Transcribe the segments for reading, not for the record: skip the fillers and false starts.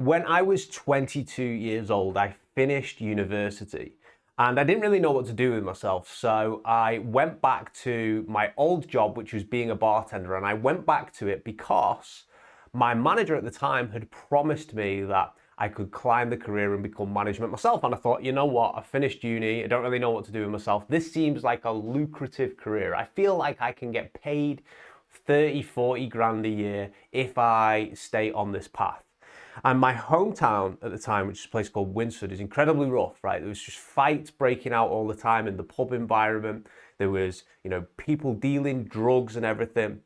When I was 22 years old, I finished university and I didn't really know what to do with myself. So I went back to my old job, which was being a bartender. And I went back to it because my manager at the time had promised me that I could climb the career and become management myself. And I thought, you know what? I finished uni. I don't really know what to do with myself. This seems like a lucrative career. I feel like I can get paid 30, 40 grand a year if I stay on this path. And my hometown at the time, which is a place called Winsford, is incredibly rough, right? There was just fights breaking out all the time in the pub environment. There was, people dealing drugs and everything.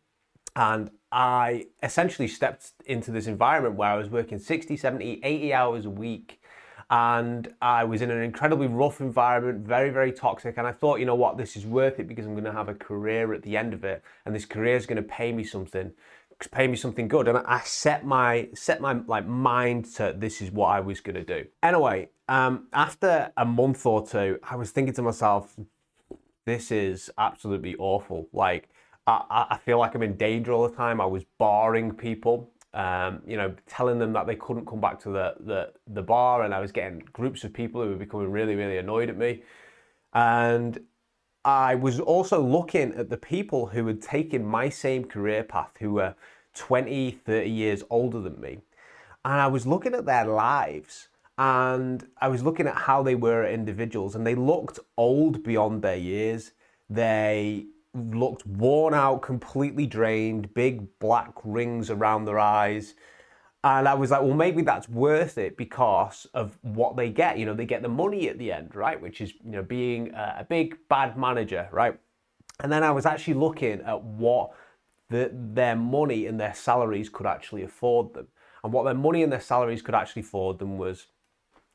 And I essentially stepped into this environment where I was working 60, 70, 80 hours a week. And I was in an incredibly rough environment, very, very toxic. And I thought, you know what, this is worth it because I'm going to have a career at the end of it. And this career is going to pay me something good. And I set my mind to this is what I was going to do. Anyway, after a month or two, I was thinking to myself, this is absolutely awful. Like, I feel like I'm in danger all the time. I was barring people, telling them that they couldn't come back to the bar, and I was getting groups of people who were becoming really, really annoyed at me. And I was also looking at the people who had taken my same career path, who were 20, 30 years older than me. And I was looking at their lives and I was looking at how they were individuals, and they looked old beyond their years. They looked worn out, completely drained, big black rings around their eyes. And I was like, well, maybe that's worth it because of what they get. They get the money at the end, right? Which is, being a big bad manager, right? And then I was actually looking at what their money and their salaries could actually afford them. And what their money and their salaries could actually afford them was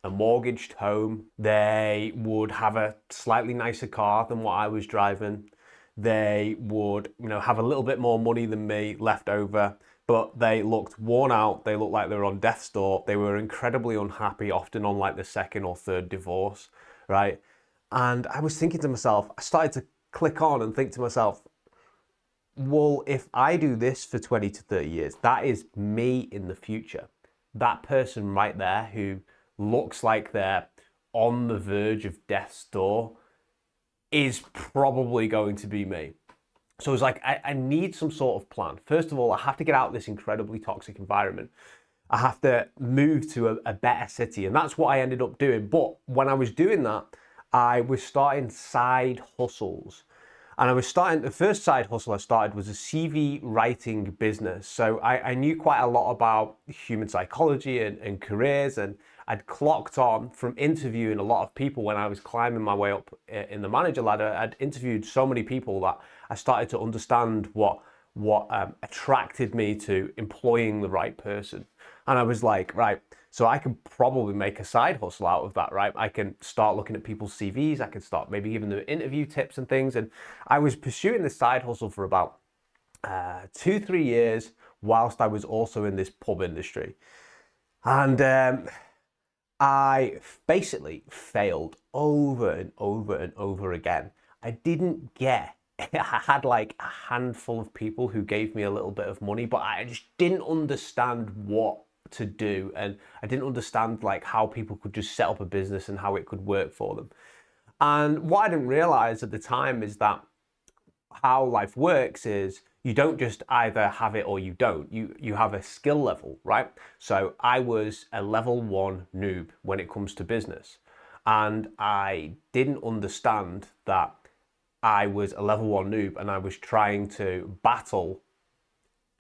a mortgaged home. They would have a slightly nicer car than what I was driving. They would, have a little bit more money than me left over. But they looked worn out. They looked like they were on death's door. They were incredibly unhappy, often on like the second or third divorce, right? And I was thinking to myself, I started to click on and think to myself, well, if I do this for 20 to 30 years, that is me in the future. That person right there who looks like they're on the verge of death's door is probably going to be me. So it was like, I need some sort of plan. First of all, I have to get out of this incredibly toxic environment. I have to move to a better city. And that's what I ended up doing. But when I was doing that, I was starting side hustles. And the first side hustle I started was a CV writing business. So I knew quite a lot about human psychology and careers, and I'd clocked on from interviewing a lot of people when I was climbing my way up in the manager ladder. I'd interviewed so many people that I started to understand what attracted me to employing the right person. And I was like, right, so I could probably make a side hustle out of that, right? I can start looking at people's CVs. I can start maybe giving them interview tips and things. And I was pursuing this side hustle for about 2-3 years whilst I was also in this pub industry. And I basically failed over and over and over again. I had like a handful of people who gave me a little bit of money, but I just didn't understand what to do. And I didn't understand like how people could just set up a business and how it could work for them. And what I didn't realize at the time is that how life works is you don't just either have it or you don't. You have a skill level, right? So I was a level 1 noob when it comes to business. And I didn't understand that I was a level 1 noob and I was trying to battle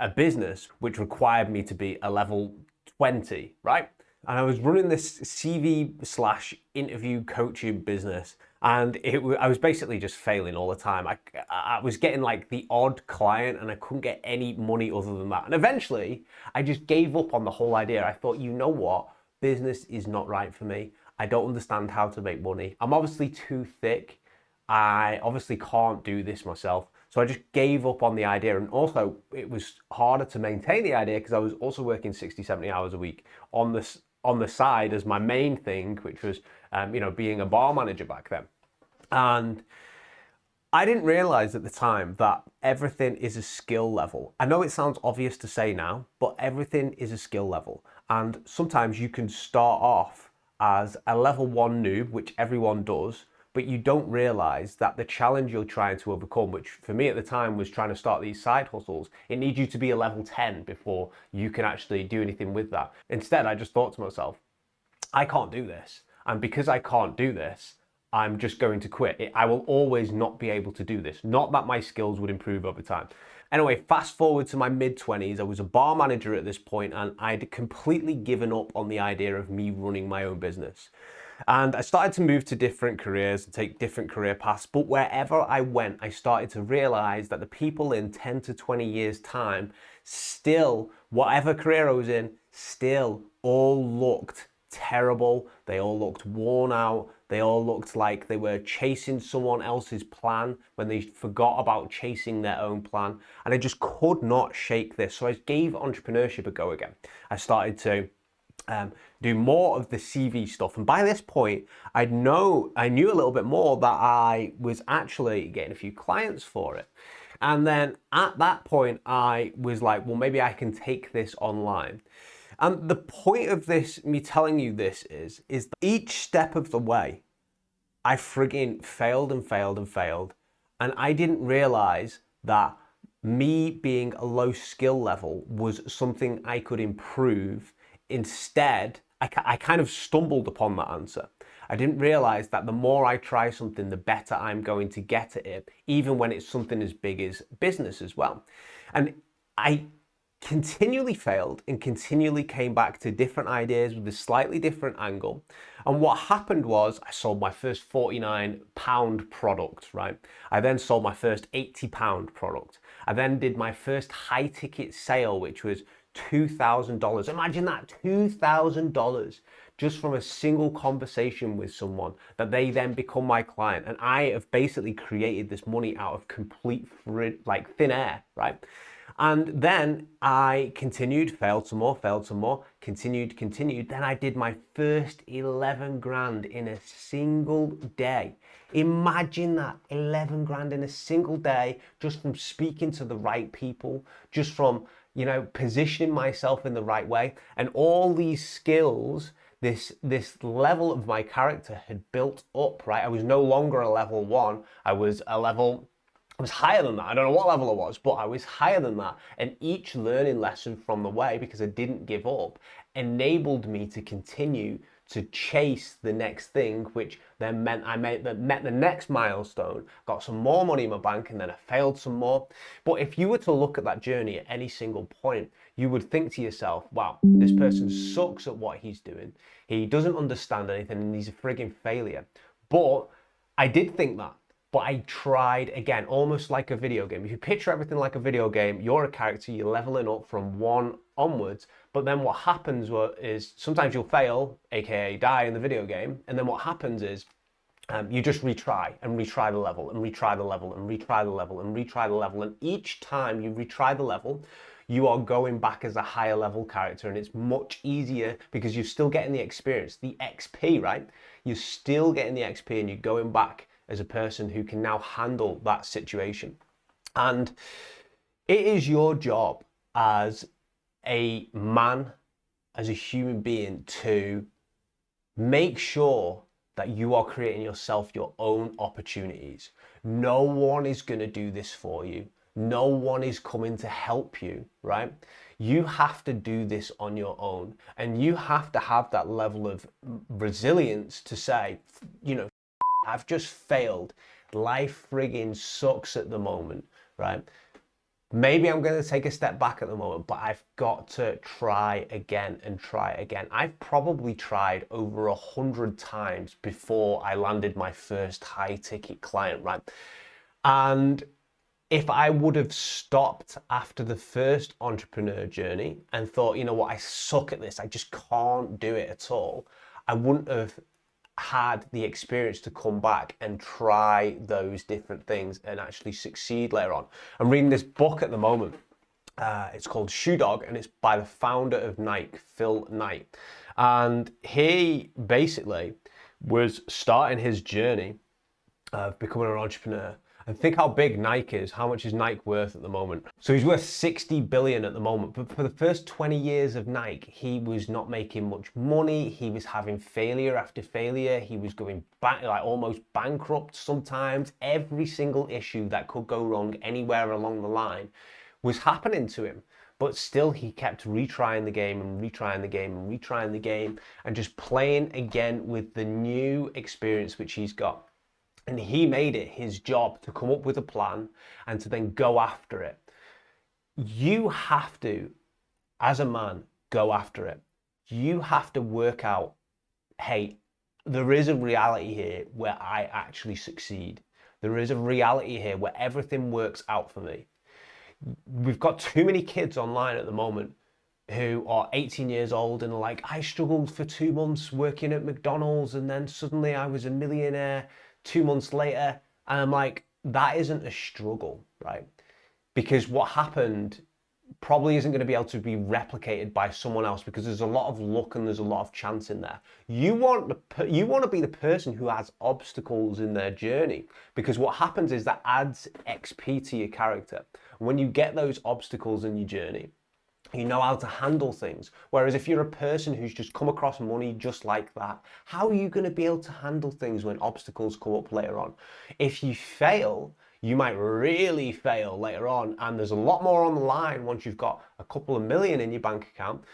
a business which required me to be a level 20, right? And I was running this CV/interview coaching business, and I was basically just failing all the time. I was getting like the odd client and I couldn't get any money other than that. And eventually I just gave up on the whole idea. I thought, you know what? Business is not right for me. I don't understand how to make money. I'm obviously too thick. I obviously can't do this myself. So I just gave up on the idea. And also it was harder to maintain the idea because I was also working 60, 70 hours a week on the side as my main thing, which was, being a bar manager back then. And I didn't realize at the time that everything is a skill level. I know it sounds obvious to say now, but everything is a skill level. And sometimes you can start off as a level 1 noob, which everyone does, but you don't realize that the challenge you're trying to overcome, which for me at the time was trying to start these side hustles, it needs you to be a level 10 before you can actually do anything with that. Instead, I just thought to myself, I can't do this. And because I can't do this, I'm just going to quit. I will always not be able to do this. Not that my skills would improve over time. Anyway, fast forward to my mid-20s, I was a bar manager at this point, and I'd completely given up on the idea of me running my own business. And I started to move to different careers and take different career paths, but wherever I went, I started to realize that the people in 10 to 20 years' time still, whatever career I was in, still all looked terrible. They all looked worn out. They all looked like they were chasing someone else's plan when they forgot about chasing their own plan. And I just could not shake this. So I gave entrepreneurship a go again. I started to do more of the CV stuff. And by this point, I knew a little bit more that I was actually getting a few clients for it. And then at that point, I was like, well, maybe I can take this online. And the point of this, me telling you this is that each step of the way, I frigging failed and failed and failed. And I didn't realize that me being a low skill level was something I could improve. Instead, I kind of stumbled upon that answer. I didn't realize that the more I try something, the better I'm going to get at it, even when it's something as big as business as well. And I continually failed and continually came back to different ideas with a slightly different angle. And what happened was I sold my first £49 product, right? I then sold my first £80 product. I then did my first high ticket sale, which was $2,000. Imagine that, $2,000 just from a single conversation with someone that they then become my client. And I have basically created this money out of complete thin air, right? And then I continued, failed some more, continued. Then I did my first 11 grand in a single day. Imagine that, 11 grand in a single day, just from speaking to the right people, just from, positioning myself in the right way. And all these skills, this level of my character had built up, right? I was no longer a level 1, I was higher than that. I don't know what level I was, but I was higher than that. And each learning lesson from the way, because I didn't give up, enabled me to continue to chase the next thing, which then meant I met the next milestone, got some more money in my bank, and then I failed some more. But if you were to look at that journey at any single point, you would think to yourself, wow, this person sucks at what he's doing. He doesn't understand anything, and he's a frigging failure. But I did think that. But I tried again, almost like a video game. If you picture everything like a video game, you're a character, you're leveling up from 1 onwards. But then what happens is sometimes you'll fail, aka die in the video game. And then what happens is you just retry the level and retry the level and retry the level and retry the level. And each time you retry the level, you are going back as a higher level character, and it's much easier because you're still getting the experience, the XP, right? You're still getting the XP and you're going back as a person who can now handle that situation. And it is your job as a man, as a human being, to make sure that you are creating yourself your own opportunities. No one is going to do this for you. No one is coming to help you, right? You have to do this on your own, and you have to have that level of resilience to say, I've just failed. Life frigging sucks at the moment, right? Maybe I'm going to take a step back at the moment, but I've got to try again and try again. I've probably tried over 100 times before I landed my first high ticket client, right? And if I would have stopped after the first entrepreneur journey and thought, you know what, I suck at this, I just can't do it at all, I wouldn't have had the experience to come back and try those different things and actually succeed later on. I'm reading this book at the moment. It's called Shoe Dog, and it's by the founder of Nike, Phil Knight. And he basically was starting his journey of becoming an entrepreneur. And think how big Nike is. How much is Nike worth at the moment? So he's worth 60 billion at the moment. But for the first 20 years of Nike, he was not making much money. He was having failure after failure. He was going back, like almost bankrupt sometimes. Every single issue that could go wrong anywhere along the line was happening to him. But still, he kept retrying the game and retrying the game and retrying the game and just playing again with the new experience which he's got. And he made it his job to come up with a plan and to then go after it. You have to, as a man, go after it. You have to work out, hey, there is a reality here where I actually succeed. There is a reality here where everything works out for me. We've got too many kids online at the moment who are 18 years old and are like, I struggled for 2 months working at McDonald's and then suddenly I was a millionaire 2 months later. And I'm like, that isn't a struggle, right? Because what happened probably isn't going to be able to be replicated by someone else, because there's a lot of luck and there's a lot of chance in there. You want to be the person who has obstacles in their journey, because what happens is that adds XP to your character. When you get those obstacles in your journey, you know how to handle things. Whereas if you're a person who's just come across money just like that, how are you going to be able to handle things when obstacles come up later on? If you fail, you might really fail later on, and there's a lot more on the line once you've got a couple of million in your bank account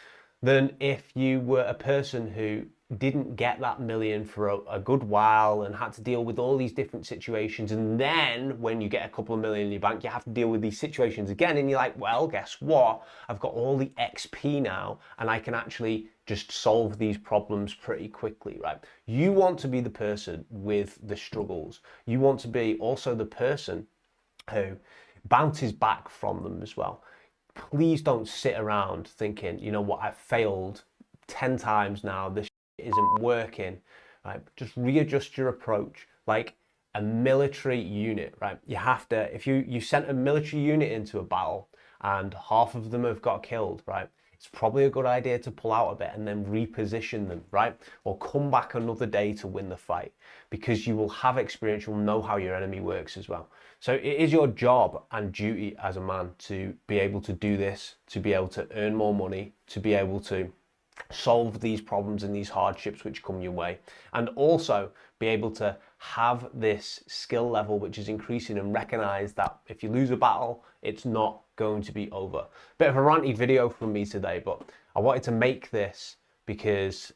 than if you were a person who didn't get that million for a good while and had to deal with all these different situations. And then when you get a couple of million in your bank, you have to deal with these situations again. And you're like, well, guess what? I've got all the XP now and I can actually just solve these problems pretty quickly, right? You want to be the person with the struggles. You want to be also the person who bounces back from them as well. Please don't sit around thinking, you know what, I've failed 10 times now, this isn't working, right? Just readjust your approach like a military unit, right? You have to, if you sent a military unit into a battle and half of them have got killed, right? It's probably a good idea to pull out a bit and then reposition them, right? Or come back another day to win the fight, because you will have experience, you'll know how your enemy works as well. So it is your job and duty as a man to be able to do this, to be able to earn more money, to be able to solve these problems and these hardships which come your way, and also be able to have this skill level which is increasing and recognize that if you lose a battle, it's not going to be over. Bit of a ranty video from me today, but I wanted to make this because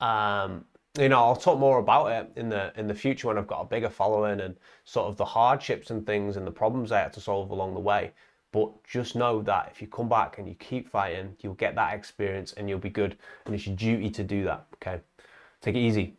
you know, I'll talk more about it in the future when I've got a bigger following and sort of the hardships and things and the problems I had to solve along the way. But just know that if you come back and you keep fighting, you'll get that experience and you'll be good. And it's your duty to do that, okay? Take it easy.